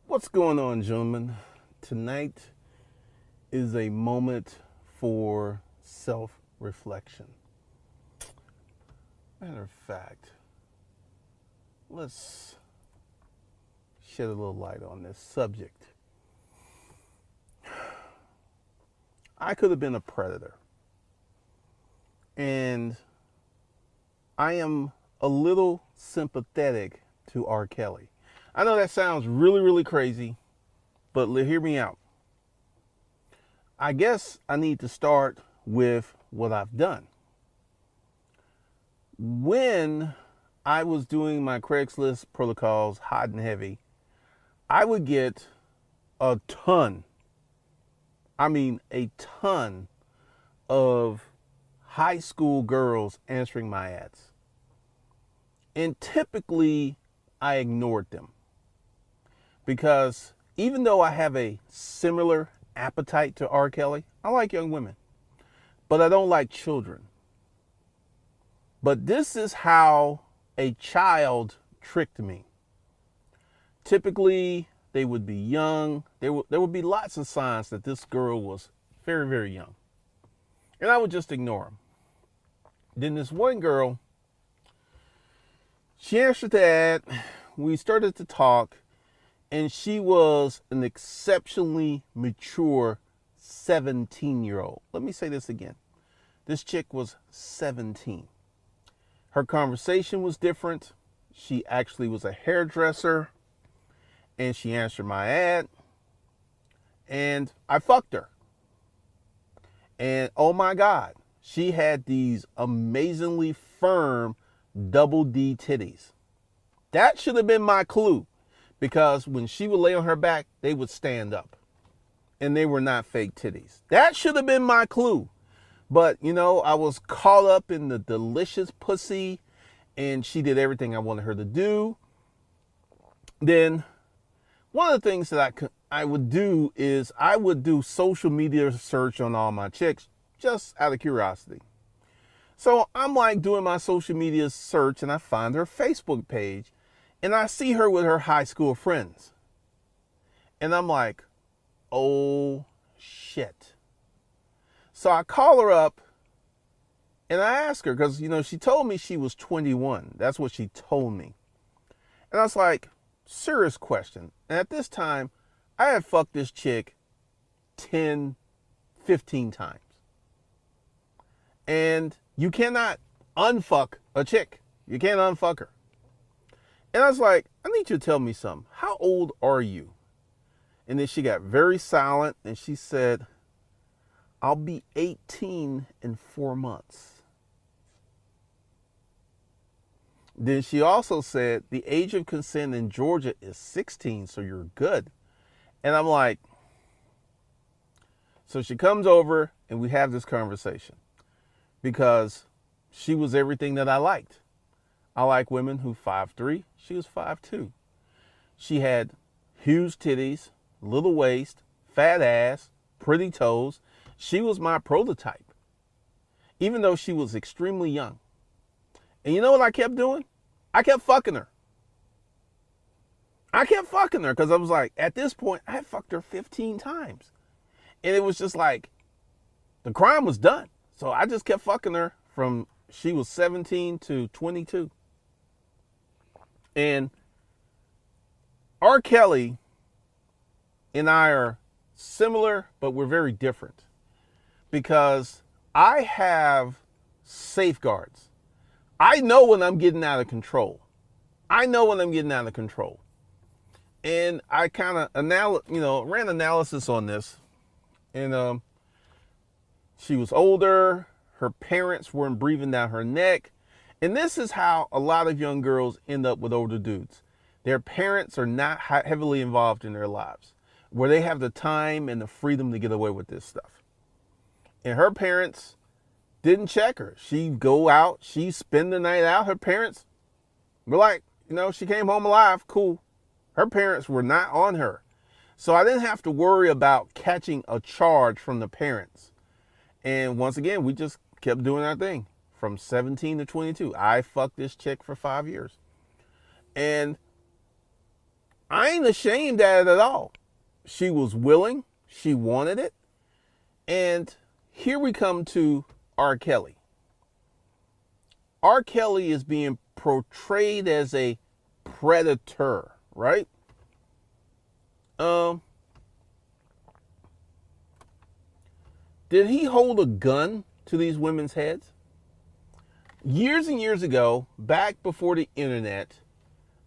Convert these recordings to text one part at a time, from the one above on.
What's going on, gentlemen? Tonight is a moment for self-reflection. Matter of fact, let's shed a little light on this subject. I could have been a predator, and I am a little sympathetic to R.Kelly. I know that sounds really, really crazy, but hear me out. I guess I need to start with what I've done. When I was doing my Craigslist protocols hot and heavy, I would get a ton of high school girls answering my ads. And typically, I ignored them. Because even though I have a similar appetite to R.Kelly, I like young women, but I don't like children. But this is how a child tricked me. Typically, they would be young. There would be lots of signs that this girl was very, very young. And I would just ignore them. Then this one girl, she answered the ad. We started to talk. And she was an exceptionally mature 17-year-old. Let me say this again. This chick was 17. Her conversation was different. She actually was a hairdresser. And she answered my ad. And I fucked her. And oh my God, she had these amazingly firm double D titties. That should have been my clue. Because when she would lay on her back, they would stand up. And they were not fake titties. That should have been my clue. But, I was caught up in the delicious pussy. And she did everything I wanted her to do. Then, one of the things that I would do is I would do social media search on all my chicks. Just out of curiosity. So, I'm like doing my social media search. And I find her Facebook page. And I see her with her high school friends. And I'm like, oh, shit. So I call her up and I ask her, because, she told me she was 21. That's what she told me. And I was like, serious question. And at this time, I had fucked this chick 10, 15 times. And you cannot unfuck a chick. You can't unfuck her. And I was like, I need you to tell me something. How old are you? And then she got very silent and she said, I'll be 18 in 4 months. Then she also said, the age of consent in Georgia is 16, so you're good. And I'm like, so she comes over and we have this conversation because she was everything that I liked. I like women who 5'3". She was 5'2". She had huge titties, little waist, fat ass, pretty toes. She was my prototype, even though she was extremely young. And you know what I kept doing? I kept fucking her. I kept fucking her because I was like, at this point, I had fucked her 15 times. And it was just like, the crime was done. So I just kept fucking her from she was 17 to 22. And R.Kelly and I are similar, but we're very different. Because I have safeguards. I know when I'm getting out of control. And I kind of ran analysis on this. And she was older. Her parents weren't breathing down her neck. And this is how a lot of young girls end up with older dudes. Their parents are not heavily involved in their lives, where they have the time and the freedom to get away with this stuff. And her parents didn't check her. She'd go out, she'd spend the night out. Her parents were like, she came home alive, cool. Her parents were not on her. So I didn't have to worry about catching a charge from the parents. And once again, we just kept doing our thing. From 17 to 22. I fucked this chick for 5 years. And I ain't ashamed at it at all. She was willing. She wanted it. And here we come to R.Kelly. R.Kelly is being portrayed as a predator, right? Did he hold a gun to these women's heads? Years and years ago, back before the internet,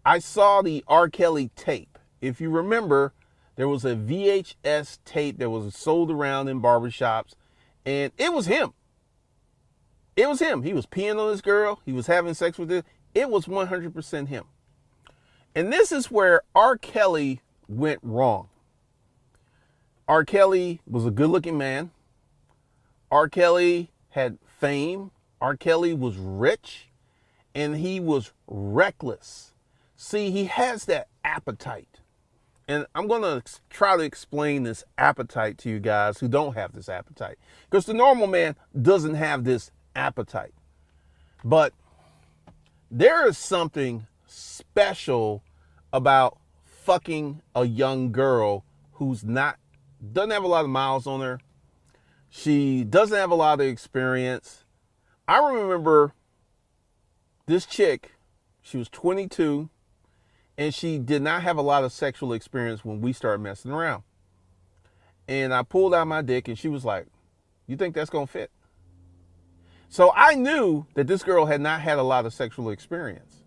I saw the R. Kelly tape. If you remember, there was a VHS tape that was sold around in barbershops, and it was him. It was him. He was peeing on this girl. He was having sex with her. It was 100% him. And this is where R. Kelly went wrong. R. Kelly was a good-looking man. R. Kelly had fame. R. Kelly was rich, and he was reckless. See, he has that appetite. And I'm going to try to explain this appetite to you guys who don't have this appetite. Because the normal man doesn't have this appetite. But there is something special about fucking a young girl who's doesn't have a lot of miles on her. She doesn't have a lot of experience. I remember this chick, she was 22, and she did not have a lot of sexual experience when we started messing around. And I pulled out my dick, and she was like, "You think that's going to fit?" So I knew that this girl had not had a lot of sexual experience.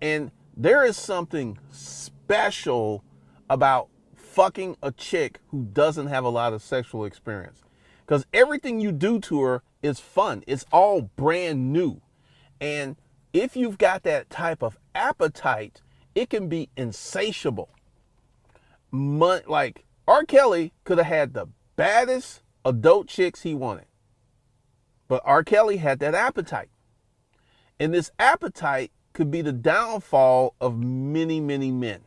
And there is something special about fucking a chick who doesn't have a lot of sexual experience. Because everything you do to her is fun. It's all brand new. And if you've got that type of appetite, it can be insatiable. Like R. Kelly could have had the baddest adult chicks he wanted. But R. Kelly had that appetite. And this appetite could be the downfall of many, many men.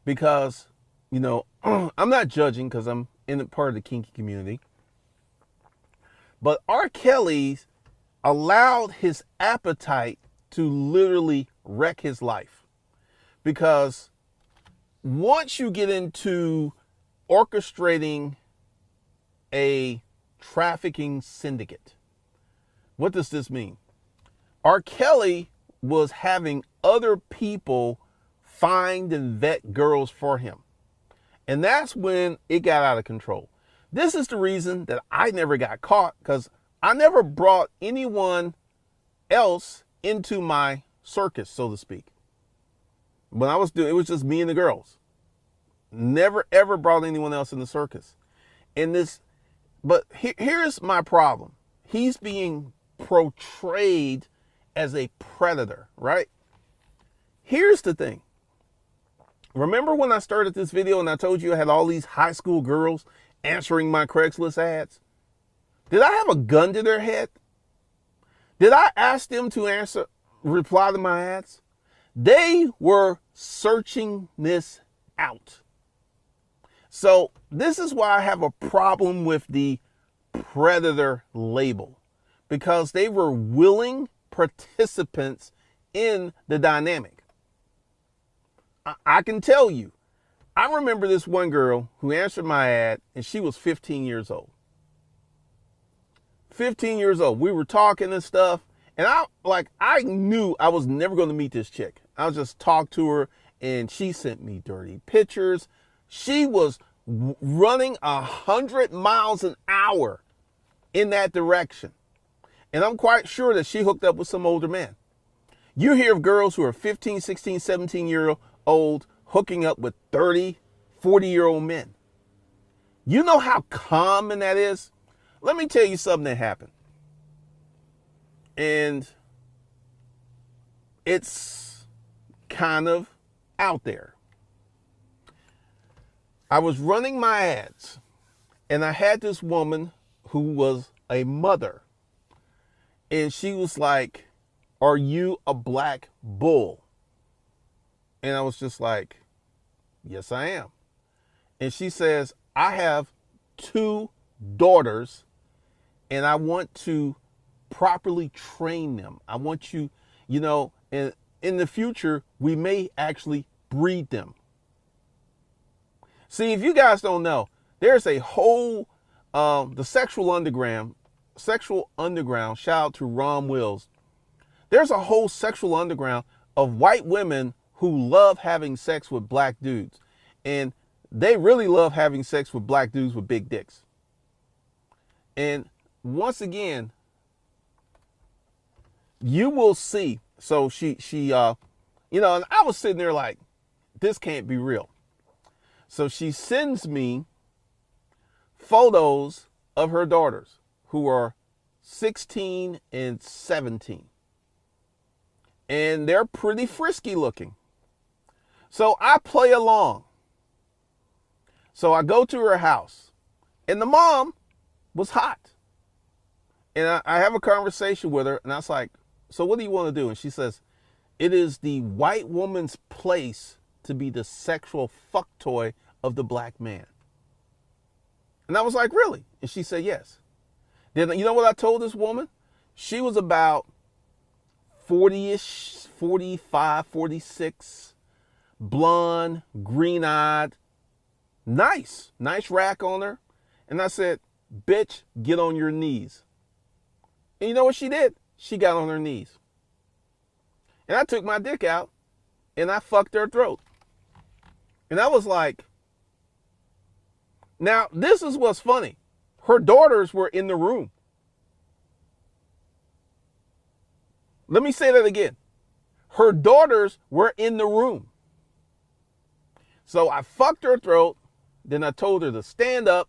Because, I'm not judging because I'm in a part of the kinky community. But R. Kelly allowed his appetite to literally wreck his life. Because once you get into orchestrating a trafficking syndicate, what does this mean? R. Kelly was having other people find and vet girls for him. And that's when it got out of control. This is the reason that I never got caught, because I never brought anyone else into my circus, so to speak. When I was doing it, was just me and the girls. Never ever brought anyone else in the circus. But here's my problem. He's being portrayed as a predator, right? Here's the thing. Remember when I started this video and I told you I had all these high school girls answering my Craigslist ads? Did I have a gun to their head? Did I ask them to reply to my ads? They were searching this out. So this is why I have a problem with the predator label, because they were willing participants in the dynamic. I can tell you, I remember this one girl who answered my ad, and she was 15 years old. 15 years old. We were talking and stuff, and I knew I was never going to meet this chick. I just talked to her, and she sent me dirty pictures. She was running 100 miles an hour in that direction. And I'm quite sure that she hooked up with some older man. You hear of girls who are 15, 16, 17-year-old hooking up with 30, 40-year-old men. You know how common that is? Let me tell you something that happened. And it's kind of out there. I was running my ads, and I had this woman who was a mother. And she was like, "Are you a black bull?" And I was just like, "Yes, I am." And she says, "I have 2 daughters, and I want to properly train them. I want you, and in the future, we may actually breed them." See, if you guys don't know, there's a whole the sexual underground. Shout out to Ron Wills. There's a whole sexual underground of white women who love having sex with black dudes, and they really love having sex with black dudes with big dicks. And once again, you will see. So she and I was sitting there like, this can't be real. So she sends me photos of her daughters who are 16 and 17. And they're pretty frisky looking. So I play along. So I go to her house, and the mom was hot. And I have a conversation with her, and I was like, so what do you want to do? And she says, it is the white woman's place to be the sexual fuck toy of the black man. And I was like, really? And she said, yes. Then you know what I told this woman? She was about 40-ish, 45, 46, blonde, green-eyed, nice rack on her. And I said, bitch, get on your knees. And you know what she did? She got on her knees. And I took my dick out and I fucked her throat. And I was like, now this is what's funny. Her daughters were in the room. Let me say that again. Her daughters were in the room. So I fucked her throat. Then I told her to stand up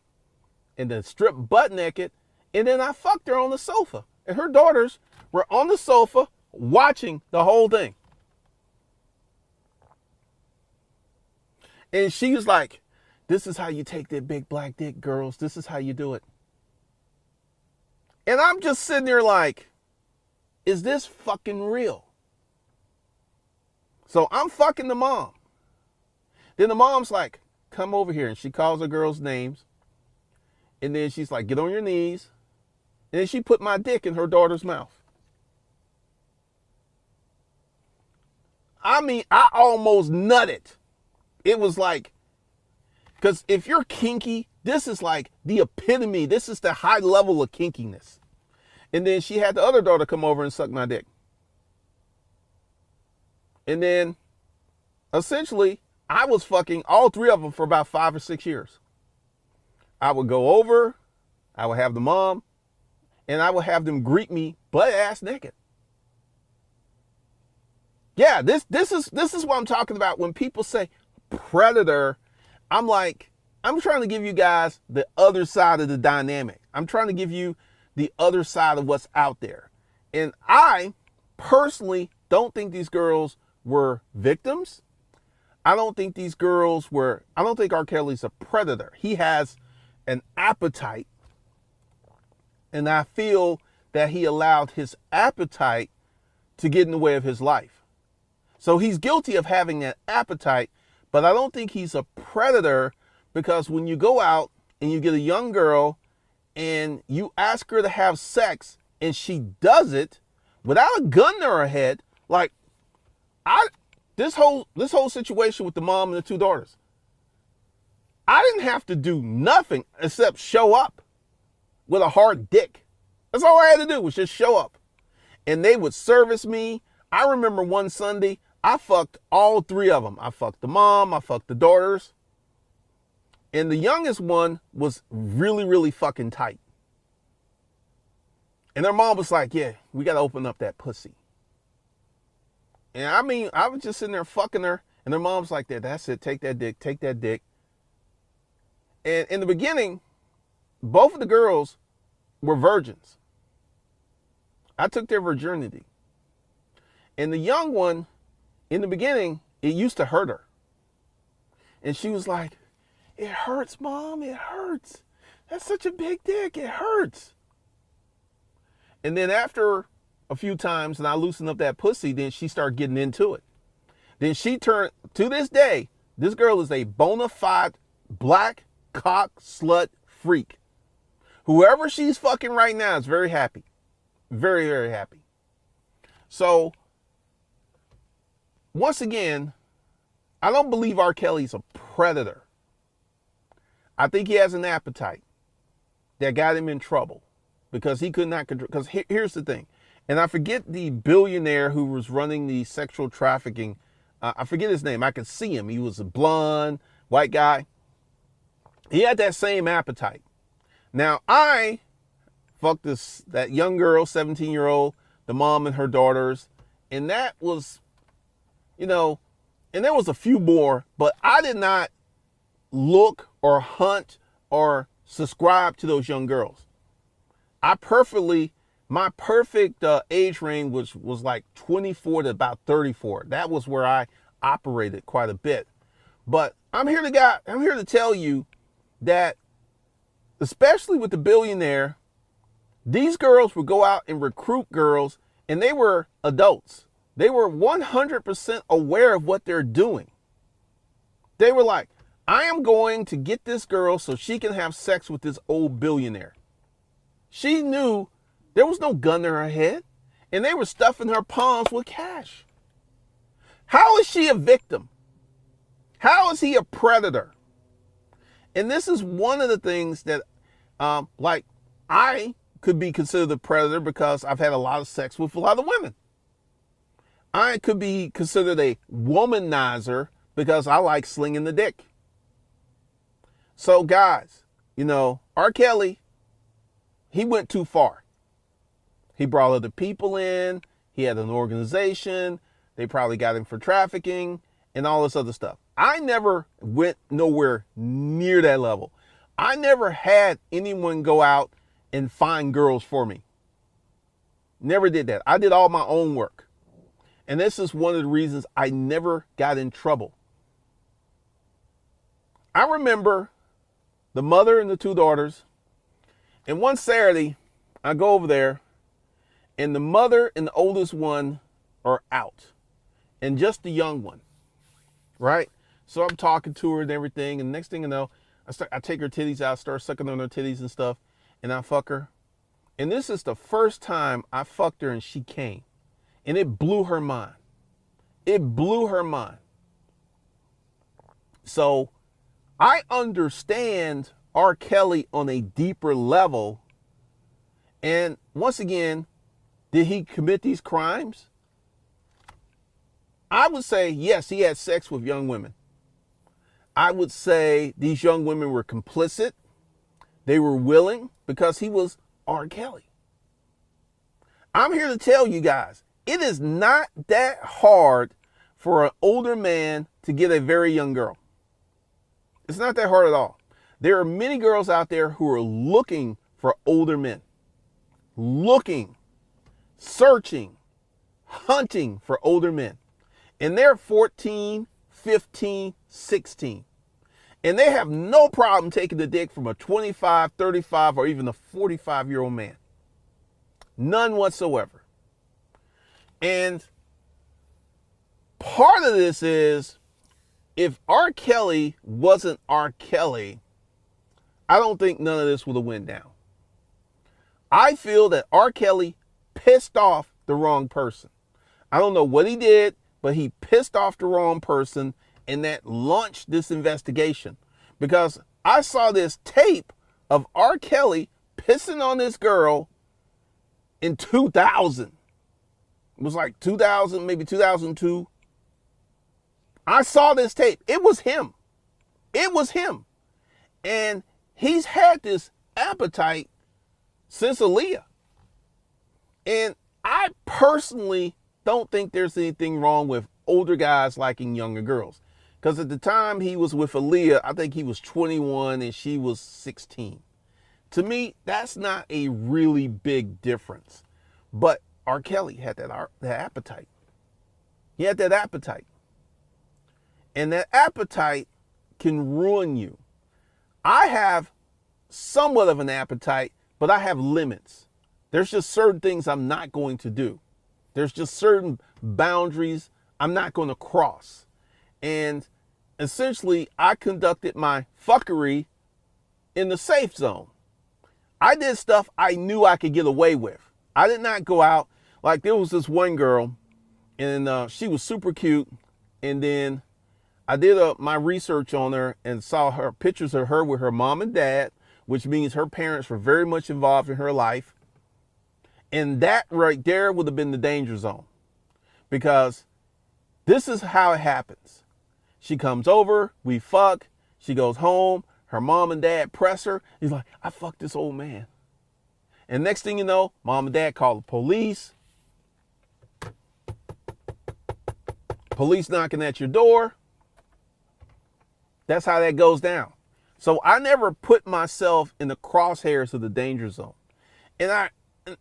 and then strip butt naked. And then I fucked her on the sofa. And her daughters were on the sofa watching the whole thing. And she was like, this is how you take that big black dick, girls. This is how you do it. And I'm just sitting there like, is this fucking real? So I'm fucking the mom. Then the mom's like, come over here. And she calls her girls' names. And then she's like, get on your knees. And then she put my dick in her daughter's mouth. I mean, I almost nutted. It was like, because if you're kinky, this is like the epitome. This is the high level of kinkiness. And then she had the other daughter come over and suck my dick. And then, essentially, I was fucking all three of them for about 5 or 6 years. I would go over, I would have the mom, and I would have them greet me butt ass naked. Yeah, this is what I'm talking about. When people say predator, I'm like, I'm trying to give you guys the other side of the dynamic. I'm trying to give you the other side of what's out there. And I personally don't think these girls were victims. I don't think R. Kelly's a predator. He has an appetite. And I feel that he allowed his appetite to get in the way of his life. So he's guilty of having that appetite, but I don't think he's a predator, because when you go out and you get a young girl and you ask her to have sex and she does it without a gun to her head, like this whole situation with the mom and the two daughters, I didn't have to do nothing except show up with a hard dick. That's all I had to do, was just show up. And they would service me. I remember one Sunday, I fucked all three of them. I fucked the mom, I fucked the daughters. And the youngest one was really, really fucking tight. And their mom was like, yeah, we got to open up that pussy. And I mean, I was just sitting there fucking her. And their mom's like, that's it. Take that dick. Take that dick. And in the beginning, both of the girls were virgins. I took their virginity. And the young one, in the beginning, it used to hurt her. And she was like, it hurts, Mom, it hurts. That's such a big dick, it hurts. And then after a few times and I loosened up that pussy, then she started getting into it. Then she turned, to this day, this girl is a bona fide black cock slut freak. Whoever she's fucking right now is very happy. Very, very happy. So, once again, I don't believe R. Kelly's a predator. I think he has an appetite that got him in trouble because he could not control. Because here's the thing, and I forget the billionaire who was running the sexual trafficking. I forget his name. I could see him. He was a blonde, white guy. He had that same appetite. Now, I fucked that young girl, 17-year-old, the mom and her daughters, and that was, and there was a few more, but I did not look or hunt or subscribe to those young girls. My perfect age range was like 24 to about 34. That was where I operated quite a bit. But I'm here to tell you that, especially with the billionaire, these girls would go out and recruit girls, and they were adults. They were 100% aware of what they're doing. They were like, I am going to get this girl so she can have sex with this old billionaire. She knew there was no gun to her head, and they were stuffing her palms with cash. How is she a victim? How is he a predator? And this is one of the things that, I could be considered a predator because I've had a lot of sex with a lot of women. I could be considered a womanizer because I like slinging the dick. So guys, R.Kelly, he went too far. He brought other people in. He had an organization. They probably got him for trafficking and all this other stuff. I never went nowhere near that level. I never had anyone go out and find girls for me. Never did that. I did all my own work. And this is one of the reasons I never got in trouble. I remember the mother and the two daughters. And one Saturday, I go over there, and the mother and the oldest one are out, and just the young one, right? So I'm talking to her and everything, and next thing you know, I take her titties out, start sucking on her titties and stuff, and I fuck her. And this is the first time I fucked her and she came, and it blew her mind. It blew her mind. So I understand R. Kelly on a deeper level. And once again, did he commit these crimes? I would say, yes, he had sex with young women. I would say these young women were complicit. They were willing because he was R. Kelly. I'm here to tell you guys, it is not that hard for an older man to get a very young girl. It's not that hard at all. There are many girls out there who are looking for older men. Looking, searching, hunting for older men. And they're 14, 15, 16. And they have no problem taking the dick from a 25, 35, or even a 45-year-old man. None whatsoever. And part of this is, if R. Kelly wasn't R. Kelly, I don't think none of this would have went down. I feel that R. Kelly pissed off the wrong person. I don't know what he did, but he pissed off the wrong person, and that launched this investigation. Because I saw this tape of R. Kelly pissing on this girl in 2000. It was like 2000, maybe 2002. I saw this tape. It was him. It was him. And he's had this appetite since Aaliyah. And I personally don't think there's anything wrong with older guys liking younger girls. Because at the time he was with Aaliyah, I think he was 21 and she was 16. To me, that's not a really big difference. But R. Kelly had that appetite. He had that appetite. And that appetite can ruin you. I have somewhat of an appetite, but I have limits. There's just certain things I'm not going to do. There's just certain boundaries I'm not going to cross. And essentially, I conducted my fuckery in the safe zone. I did stuff I knew I could get away with. I did not go out. Like, there was this one girl, and she was super cute. And then I did my research on her and saw her pictures of her with her mom and dad, which means her parents were very much involved in her life. And that right there would have been the danger zone, because this is how it happens. She comes over, we fuck, she goes home, her mom and dad press her. He's like, I fucked this old man. And next thing you know, mom and dad call the police. Police knocking at your door. That's how that goes down. So I never put myself in the crosshairs of the danger zone. And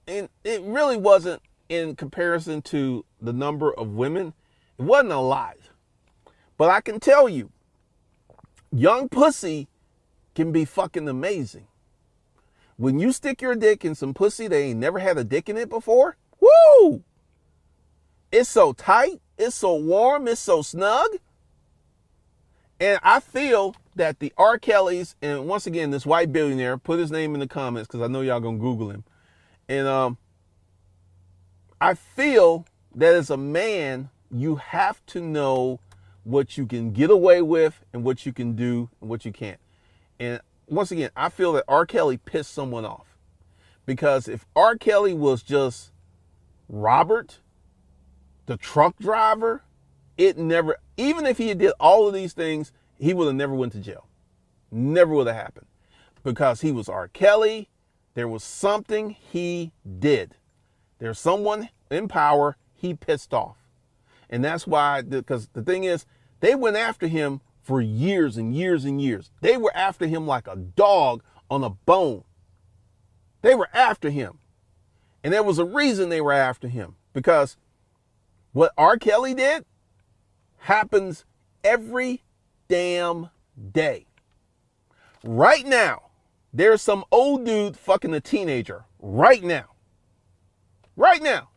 it really wasn't in comparison to the number of women. It wasn't a lot. But I can tell you, young pussy can be fucking amazing. When you stick your dick in some pussy that ain't never had a dick in it before, woo! It's so tight, it's so warm, it's so snug. And I feel that the R.Kellys, and once again, this white billionaire, put his name in the comments because I know y'all gonna Google him. And I feel that as a man, you have to know what you can get away with and what you can do and what you can't. And once again, I feel that R. Kelly pissed someone off, because if R. Kelly was just Robert, the truck driver, it never, even if he did all of these things, he would have never went to jail. Never would have happened, because he was R. Kelly. There was something he did. There's someone in power he pissed off. And that's why, because the thing is, they went after him for years and years and years. They were after him like a dog on a bone. They were after him. And there was a reason they were after him, because what R. Kelly did happens every damn day. Right now, there's some old dude fucking a teenager. Right now. Right now.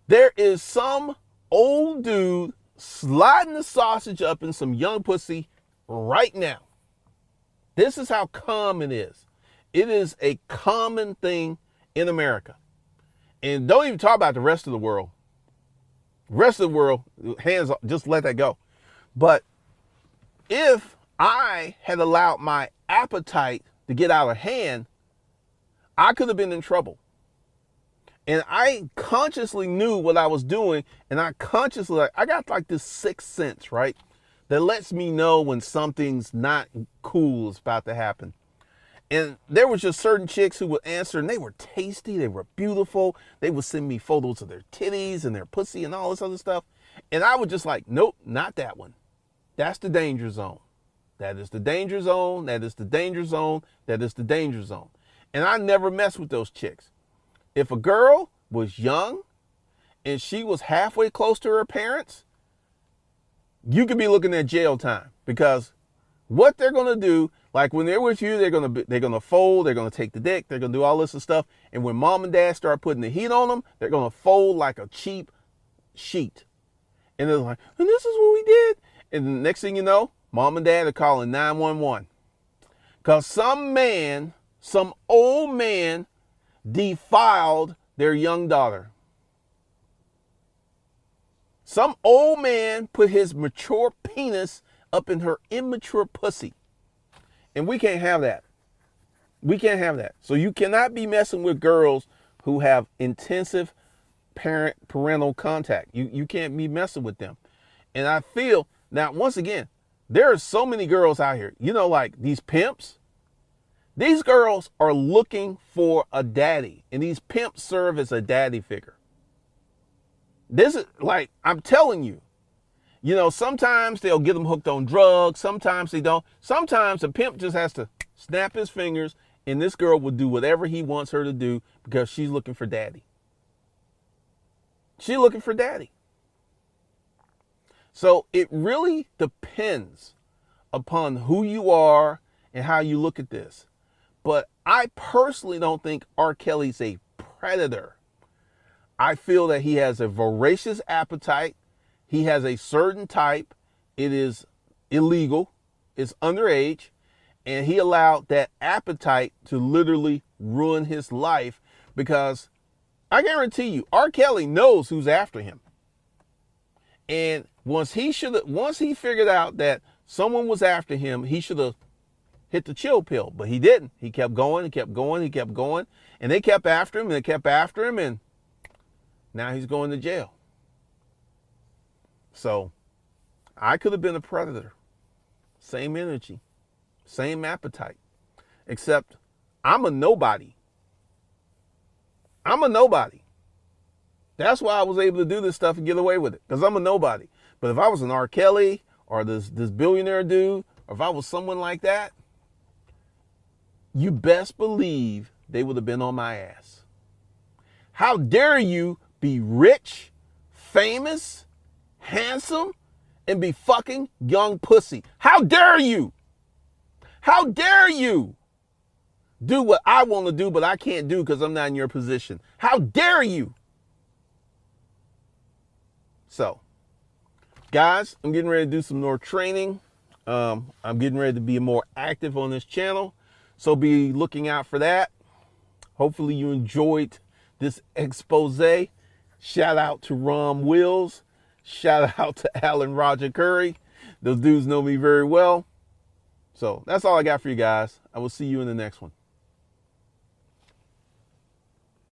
There is some old dude sliding the sausage up in some young pussy right now. This is how common it is. It is a common thing in America. And don't even talk about the rest of the world. The rest of the world, hands off, just let that go. But if I had allowed my appetite to get out of hand, I could have been in trouble. And I consciously knew what I was doing, and I got like this sixth sense, right? That lets me know when something's not cool is about to happen. And there was just certain chicks who would answer, and they were tasty, they were beautiful. They would send me photos of their titties and their pussy and all this other stuff. And I would just like, nope, not that one. That's the danger zone. That is the danger zone. That is the danger zone. That is the danger zone. And I never messed with those chicks. If a girl was young and she was halfway close to her parents, you could be looking at jail time, because what they're going to do, like when they're with you, they're going to fold, they're going to take the dick, they're going to do all this stuff. And when mom and dad start putting the heat on them, they're going to fold like a cheap sheet. And they're like, and this is what we did. And the next thing you know, mom and dad are calling 911. Because some old man defiled their young daughter. Some old man put his mature penis up in her immature pussy. And we can't have that. We can't have that. So you cannot be messing with girls who have intensive parental contact. You can't be messing with them. And I feel, now once again, there are so many girls out here, like these pimps. These girls are looking for a daddy, and these pimps serve as a daddy figure. This is like, I'm telling you, sometimes they'll get them hooked on drugs. Sometimes they don't. Sometimes a pimp just has to snap his fingers, and this girl will do whatever he wants her to do because she's looking for daddy. She's looking for daddy. So it really depends upon who you are and how you look at this. But I personally don't think R. Kelly's a predator. I feel that he has a voracious appetite. He has a certain type. It is illegal. It's underage. And he allowed that appetite to literally ruin his life, because I guarantee you, R. Kelly knows who's after him. And once he figured out that someone was after him, he should have hit the chill pill, but he didn't. He kept going, he kept going, he kept going, and they kept after him, and they kept after him, and now he's going to jail. So I could have been a predator. Same energy, same appetite, except I'm a nobody. I'm a nobody. That's why I was able to do this stuff and get away with it, because I'm a nobody. But if I was an R.Kelly or this billionaire dude, or if I was someone like that, you best believe they would have been on my ass. How dare you be rich, famous, handsome, and be fucking young pussy? How dare you? How dare you do what I want to do, but I can't do because I'm not in your position? How dare you? So, guys, I'm getting ready to do some more training. I'm getting ready to be more active on this channel. So be looking out for that. Hopefully you enjoyed this expose. Shout out to Rom Wills. Shout out to Alan Roger Curry. Those dudes know me very well. So that's all I got for you guys. I will see you in the next one.